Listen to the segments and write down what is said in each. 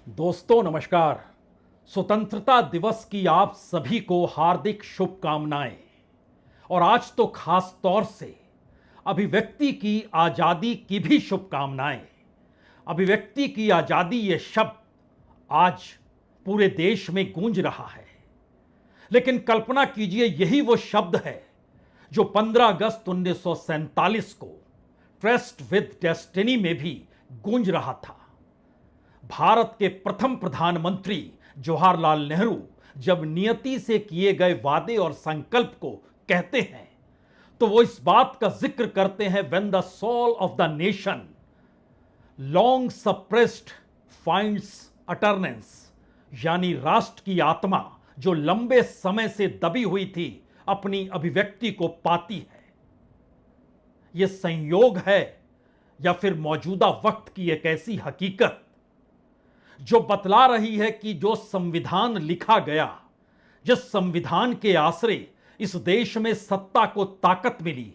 दोस्तों नमस्कार। स्वतंत्रता दिवस की आप सभी को हार्दिक शुभकामनाएं। और आज तो खास तौर से अभिव्यक्ति की आजादी की भी शुभकामनाएं। अभिव्यक्ति की आजादी ये शब्द आज पूरे देश में गूंज रहा है, लेकिन कल्पना कीजिए यही वो शब्द है जो 15 अगस्त 1947 को ट्रस्ट विद डेस्टिनी में भी गूंज रहा था। भारत के प्रथम प्रधानमंत्री जवाहरलाल नेहरू जब नियति से किए गए वादे और संकल्प को कहते हैं तो वो इस बात का जिक्र करते हैं, when the soul of the nation long suppressed finds utterance, यानी राष्ट्र की आत्मा जो लंबे समय से दबी हुई थी अपनी अभिव्यक्ति को पाती है। यह संयोग है या फिर मौजूदा वक्त की एक ऐसी हकीकत जो बतला रही है कि जो संविधान लिखा गया, जिस संविधान के आसरे इस देश में सत्ता को ताकत मिली,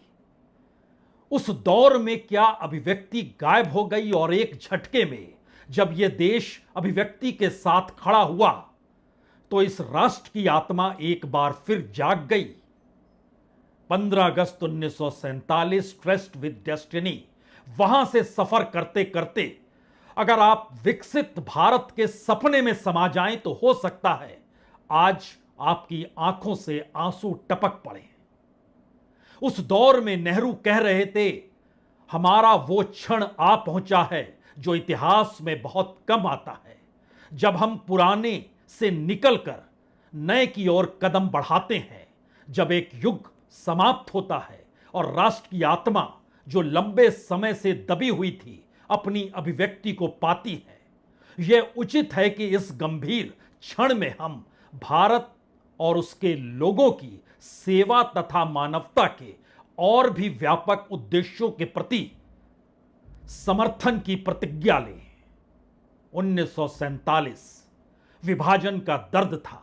उस दौर में क्या अभिव्यक्ति गायब हो गई और एक झटके में जब यह देश अभिव्यक्ति के साथ खड़ा हुआ तो इस राष्ट्र की आत्मा एक बार फिर जाग गई। 15 अगस्त 1947 ट्रस्ट विद डेस्टिनी, वहां से सफर करते करते अगर आप विकसित भारत के सपने में समा जाएं तो हो सकता है आज आपकी आंखों से आंसू टपक पड़े। उस दौर में नेहरू कह रहे थे, हमारा वो क्षण आ पहुंचा है जो इतिहास में बहुत कम आता है, जब हम पुराने से निकलकर नए की ओर कदम बढ़ाते हैं, जब एक युग समाप्त होता है और राष्ट्र की आत्मा जो लंबे समय से दबी हुई थी अपनी अभिव्यक्ति को पाती है। यह उचित है कि इस गंभीर क्षण में हम भारत और उसके लोगों की सेवा तथा मानवता के और भी व्यापक उद्देश्यों के प्रति समर्थन की प्रतिज्ञा लें। 1947 विभाजन का दर्द था।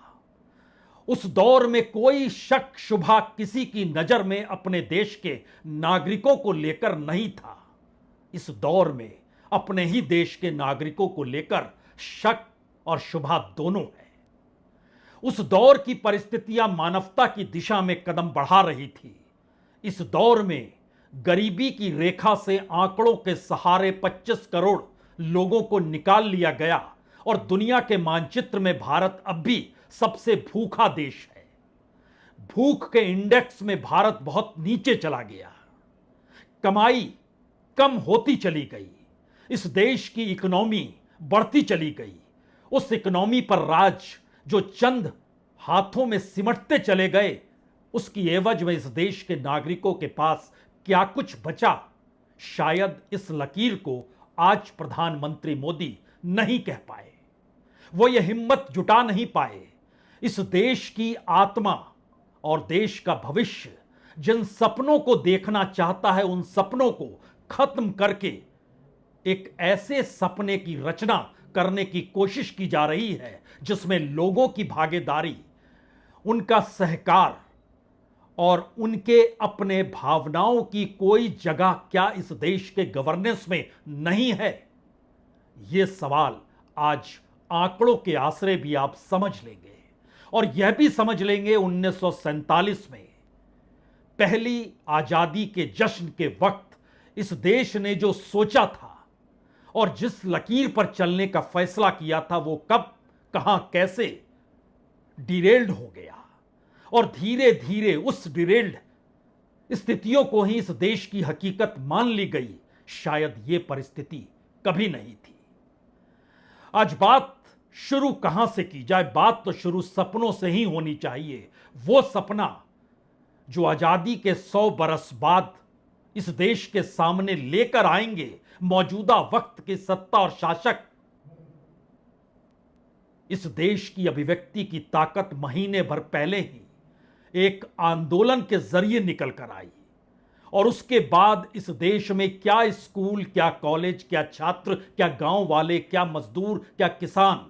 उस दौर में कोई शक शुबा किसी की नजर में अपने देश के नागरिकों को लेकर नहीं था। इस दौर में अपने ही देश के नागरिकों को लेकर शक और शुबा दोनों है। उस दौर की परिस्थितियां मानवता की दिशा में कदम बढ़ा रही थी। इस दौर में गरीबी की रेखा से आंकड़ों के सहारे 25 करोड़ लोगों को निकाल लिया गया और दुनिया के मानचित्र में भारत अब भी सबसे भूखा देश है। भूख के इंडेक्स में भारत बहुत नीचे चला गया। कमाई कम होती चली गई। इस देश की इकोनॉमी बढ़ती चली गई। उस इकोनॉमी पर राज जो चंद हाथों में सिमटते चले गए, उसकी एवज में इस देश के नागरिकों के पास क्या कुछ बचा, शायद इस लकीर को आज प्रधानमंत्री मोदी नहीं कह पाए। वो ये हिम्मत जुटा नहीं पाए। इस देश की आत्मा और देश का भविष्य जिन सपनों को देखना चाहता है, उन सपनों को खत्म करके एक ऐसे सपने की रचना करने की कोशिश की जा रही है जिसमें लोगों की भागीदारी, उनका सहकार और उनके अपने भावनाओं की कोई जगह क्या इस देश के गवर्नेंस में नहीं है। यह सवाल आज आंकड़ों के आसरे भी आप समझ लेंगे और यह भी समझ लेंगे 1947 में पहली आजादी के जश्न के वक्त इस देश ने जो सोचा था और जिस लकीर पर चलने का फैसला किया था, वो कब, कहां, कैसे डिरेल्ड हो गया और धीरे धीरे उस डिरेल्ड स्थितियों को ही इस देश की हकीकत मान ली गई। शायद यह परिस्थिति कभी नहीं थी। आज बात शुरू कहां से की जाए? बात तो शुरू सपनों से ही होनी चाहिए। वो सपना जो आजादी के 100 बरस बाद इस देश के सामने लेकर आएंगे मौजूदा वक्त के सत्ता और शासक। इस देश की अभिव्यक्ति की ताकत महीने भर पहले ही एक आंदोलन के जरिए निकल कर आई और उसके बाद इस देश में क्या स्कूल, क्या कॉलेज, क्या छात्र, क्या गांव वाले, क्या मजदूर, क्या किसान,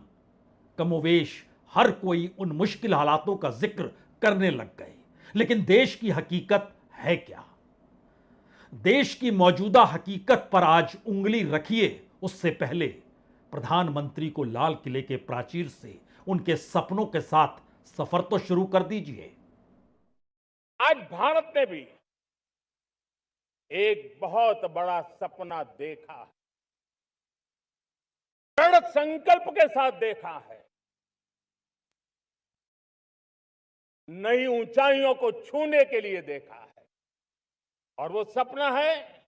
कमोवेश हर कोई उन मुश्किल हालातों का जिक्र करने लग गए। लेकिन देश की हकीकत है क्या? देश की मौजूदा हकीकत पर आज उंगली रखिए उससे पहले प्रधानमंत्री को लाल किले के प्राचीर से उनके सपनों के साथ सफर तो शुरू कर दीजिए। आज भारत ने भी एक बहुत बड़ा सपना देखा है, दृढ़ संकल्प के साथ देखा है। नई ऊंचाइयों को छूने के लिए देखा है। और वो सपना है,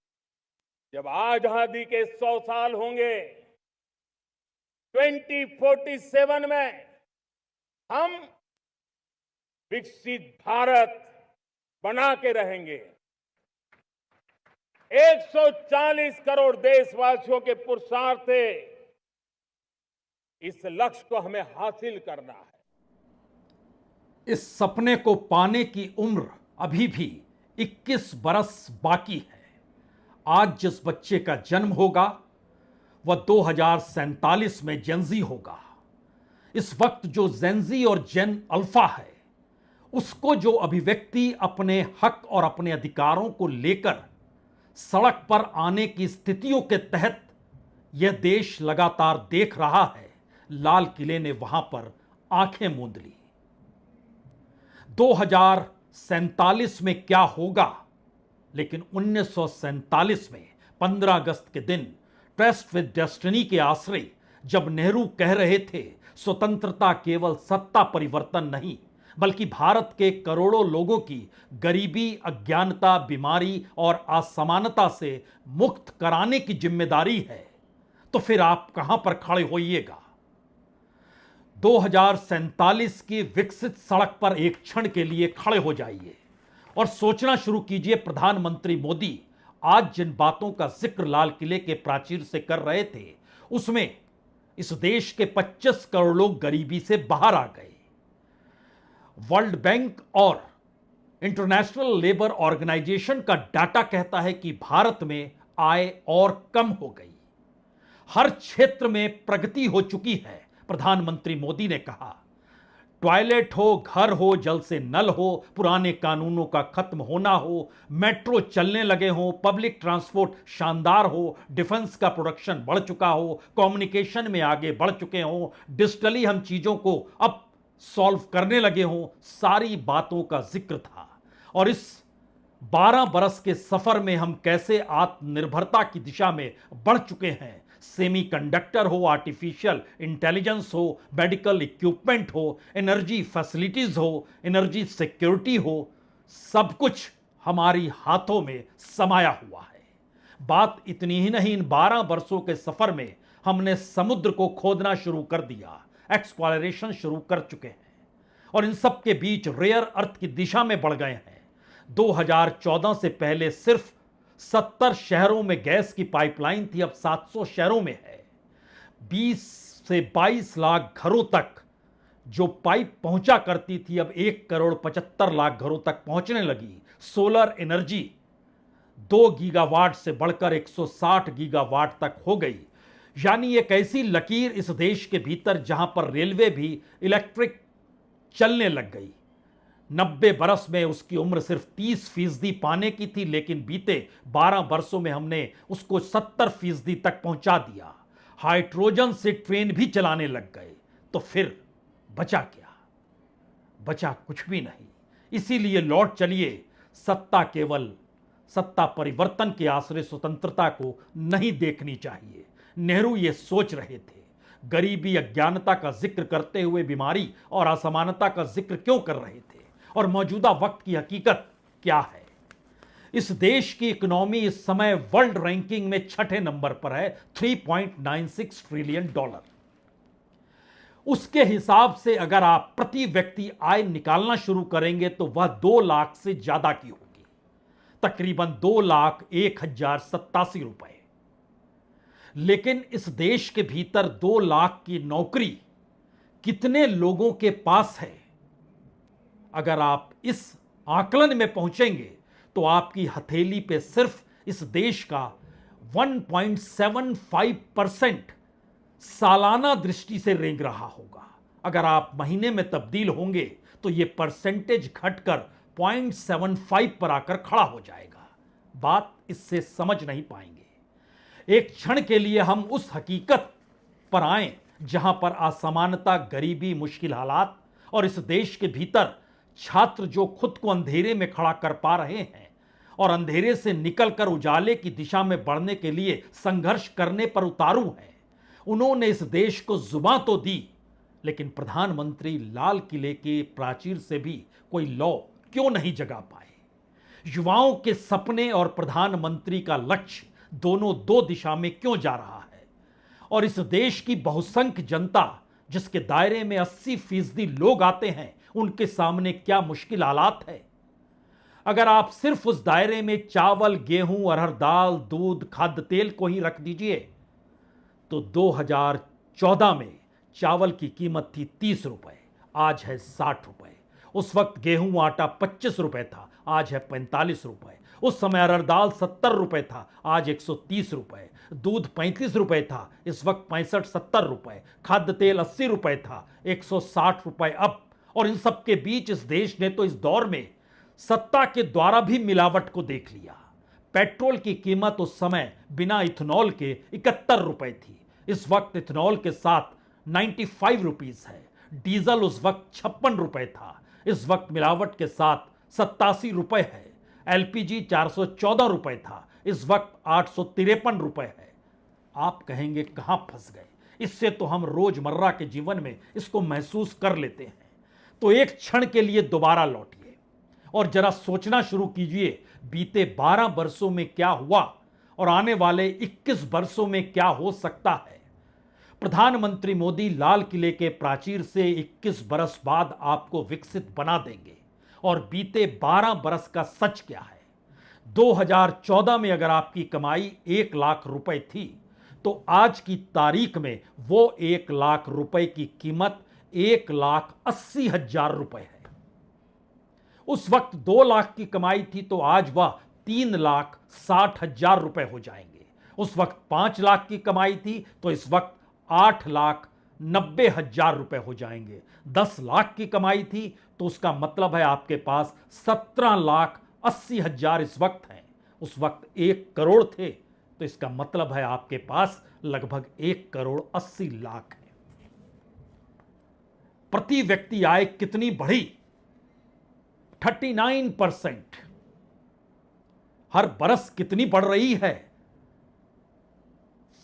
जब आजादी के 100 साल होंगे, 2047 में हम विकसित भारत बना के रहेंगे। 140 करोड़ देशवासियों के पुरुषार्थ से इस लक्ष्य को हमें हासिल करना है। इस सपने को पाने की उम्र अभी भी 21 बरस बाकी है। आज जिस बच्चे का जन्म होगा वह 2047 में जेनजी होगा। इस वक्त जो जेनजी और जेन अल्फा है, उसको जो अभिव्यक्ति अपने हक और अपने अधिकारों को लेकर सड़क पर आने की स्थितियों के तहत यह देश लगातार देख रहा है, लाल किले ने वहां पर आंखें मूंद ली। 2047 में क्या होगा, लेकिन 1947 में 15 अगस्त के दिन ट्रस्ट विद डेस्टिनी के आश्रय जब नेहरू कह रहे थे स्वतंत्रता केवल सत्ता परिवर्तन नहीं बल्कि भारत के करोड़ों लोगों की गरीबी, अज्ञानता, बीमारी और असमानता से मुक्त कराने की जिम्मेदारी है, तो फिर आप कहां पर खड़े होइएगा। 2047 की विकसित सड़क पर एक क्षण के लिए खड़े हो जाइए और सोचना शुरू कीजिए। प्रधानमंत्री मोदी आज जिन बातों का जिक्र लाल किले के प्राचीर से कर रहे थे, उसमें इस देश के 25 करोड़ लोग गरीबी से बाहर आ गए। वर्ल्ड बैंक और इंटरनेशनल लेबर ऑर्गेनाइजेशन का डाटा कहता है कि भारत में आय और कम हो गई। हर क्षेत्र में प्रगति हो चुकी है। प्रधानमंत्री मोदी ने कहा, टॉयलेट हो, घर हो, जल से नल हो, पुराने कानूनों का खत्म होना हो, मेट्रो चलने लगे हो, पब्लिक ट्रांसपोर्ट शानदार हो, डिफेंस का प्रोडक्शन बढ़ चुका हो, कम्युनिकेशन में आगे बढ़ चुके हो, डिजिटली हम चीजों को अब सॉल्व करने लगे हो, सारी बातों का जिक्र था। और इस 12 बरस के सफर में हम कैसे आत्मनिर्भरता की दिशा में बढ़ चुके हैं। सेमीकंडक्टर हो, आर्टिफिशियल इंटेलिजेंस हो, मेडिकल इक्विपमेंट हो, एनर्जी फैसिलिटीज हो, एनर्जी सिक्योरिटी हो, सब कुछ हमारी हाथों में समाया हुआ है। बात इतनी ही नहीं, इन 12 वर्षों के सफर में हमने समुद्र को खोदना शुरू कर दिया, एक्सप्लोरेशन शुरू कर चुके हैं और इन सब के बीच रेयर अर्थ की दिशा में बढ़ गए हैं। 2014 से पहले सिर्फ 70 शहरों में गैस की पाइपलाइन थी, अब 700 शहरों में है। 20 से 22 लाख घरों तक जो पाइप पहुंचा करती थी, अब 1 करोड़ 75 लाख घरों तक पहुंचने लगी। सोलर एनर्जी 2 गीगावाट से बढ़कर 160 गीगावाट तक हो गई। यानी एक ऐसी लकीर इस देश के भीतर जहां पर रेलवे भी इलेक्ट्रिक चलने लग गई। 90 बरस में उसकी उम्र सिर्फ 30% पाने की थी, लेकिन बीते 12 वर्षों में हमने उसको 70% तक पहुंचा दिया। हाइड्रोजन से ट्रेन भी चलाने लग गए, तो फिर बचा क्या? बचा कुछ भी नहीं। इसीलिए लौट चलिए, सत्ता केवल सत्ता परिवर्तन के आश्रय स्वतंत्रता को नहीं देखनी चाहिए। नेहरू ये सोच रहे थे। गरीबी, अज्ञानता का जिक्र करते हुए बीमारी और असमानता का जिक्र क्यों कर रहे थे? और मौजूदा वक्त की हकीकत क्या है? इस देश की इकोनॉमी इस समय वर्ल्ड रैंकिंग में 6ठे नंबर पर है, $3.96 ट्रिलियन। उसके हिसाब से अगर आप प्रति व्यक्ति आय निकालना शुरू करेंगे तो वह 2 लाख से ज्यादा की होगी, तकरीबन 2,01,087 रुपए। लेकिन इस देश के भीतर 2 लाख की नौकरी कितने लोगों के पास है? अगर आप इस आकलन में पहुंचेंगे तो आपकी हथेली पे सिर्फ इस देश का 1.75% सालाना दृष्टि से रेंग रहा होगा। अगर आप महीने में तब्दील होंगे तो यह परसेंटेज घटकर 0.75 पर आकर खड़ा हो जाएगा। बात इससे समझ नहीं पाएंगे। एक क्षण के लिए हम उस हकीकत पर आएं जहां पर असमानता, गरीबी, मुश्किल हालात और इस देश के भीतर छात्र जो खुद को अंधेरे में खड़ा कर पा रहे हैं और अंधेरे से निकलकर उजाले की दिशा में बढ़ने के लिए संघर्ष करने पर उतारू हैं, उन्होंने इस देश को जुबान तो दी, लेकिन प्रधानमंत्री लाल किले के प्राचीर से भी कोई लौ क्यों नहीं जगा पाए? युवाओं के सपने और प्रधानमंत्री का लक्ष्य दोनों दो दिशा में क्यों जा रहा है? और इस देश की बहुसंख्य जनता जिसके दायरे में 80% लोग आते हैं, उनके सामने क्या मुश्किल हालात है? अगर आप सिर्फ उस दायरे में चावल, गेहूं, अरहर दाल, दूध, खाद्य तेल को ही रख दीजिए तो 2014 में चावल की कीमत थी 30 रुपए, आज है 60 रुपए। उस वक्त गेहूं आटा 25 रुपए था, आज है 45 रुपए। उस समय अरहर दाल 70 रुपए था, आज 130 रुपए। दूध 35 रुपए था, इस वक्त 65-70 रुपए। खाद्य तेल 80 रुपए था, 160 रुपए अब। और इन सब के बीच इस देश ने तो इस दौर में सत्ता के द्वारा भी मिलावट को देख लिया। पेट्रोल की कीमत उस समय बिना इथेनॉल के 71 रुपए थी, इस वक्त इथेनॉल के साथ 95 रुपीस है। डीजल उस वक्त 56 रुपए था, इस वक्त मिलावट के साथ 87 रुपए है। एलपीजी 414 रुपए था, इस वक्त 853 रुपए है। आप कहेंगे कहां फंस गए? इससे तो हम रोजमर्रा के जीवन में इसको महसूस कर लेते हैं। तो एक क्षण के लिए दोबारा लौटिए और जरा सोचना शुरू कीजिए, बीते 12 वर्षों में क्या हुआ और आने वाले 21 वर्षों में क्या हो सकता है। प्रधानमंत्री मोदी लाल किले के प्राचीर से 21 बरस बाद आपको विकसित बना देंगे। और बीते 12 बरस का सच क्या है? 2014 में अगर आपकी कमाई 1 लाख रुपए थी तो आज की तारीख में वो 1 लाख रुपए की कीमत 1,80,000 रुपए है। उस वक्त 2 लाख की कमाई थी तो आज वह 3,60,000 रुपए हो जाएंगे। उस वक्त 5 लाख की कमाई थी तो इस वक्त 8,90,000 रुपए हो जाएंगे। 10 लाख की कमाई थी तो उसका मतलब है आपके पास 17,80,000 इस वक्त हैं। उस वक्त 1 करोड़ थे तो इसका मतलब है आपके पास लगभग 1,80,00,000 है। प्रति व्यक्ति आय कितनी बढ़ी? 39%। हर बरस कितनी बढ़ रही है?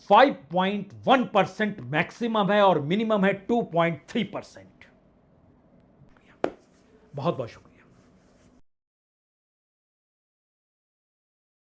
5.1% मैक्सिमम है और मिनिमम है 2.3%। बहुत बहुत शुक्रिया।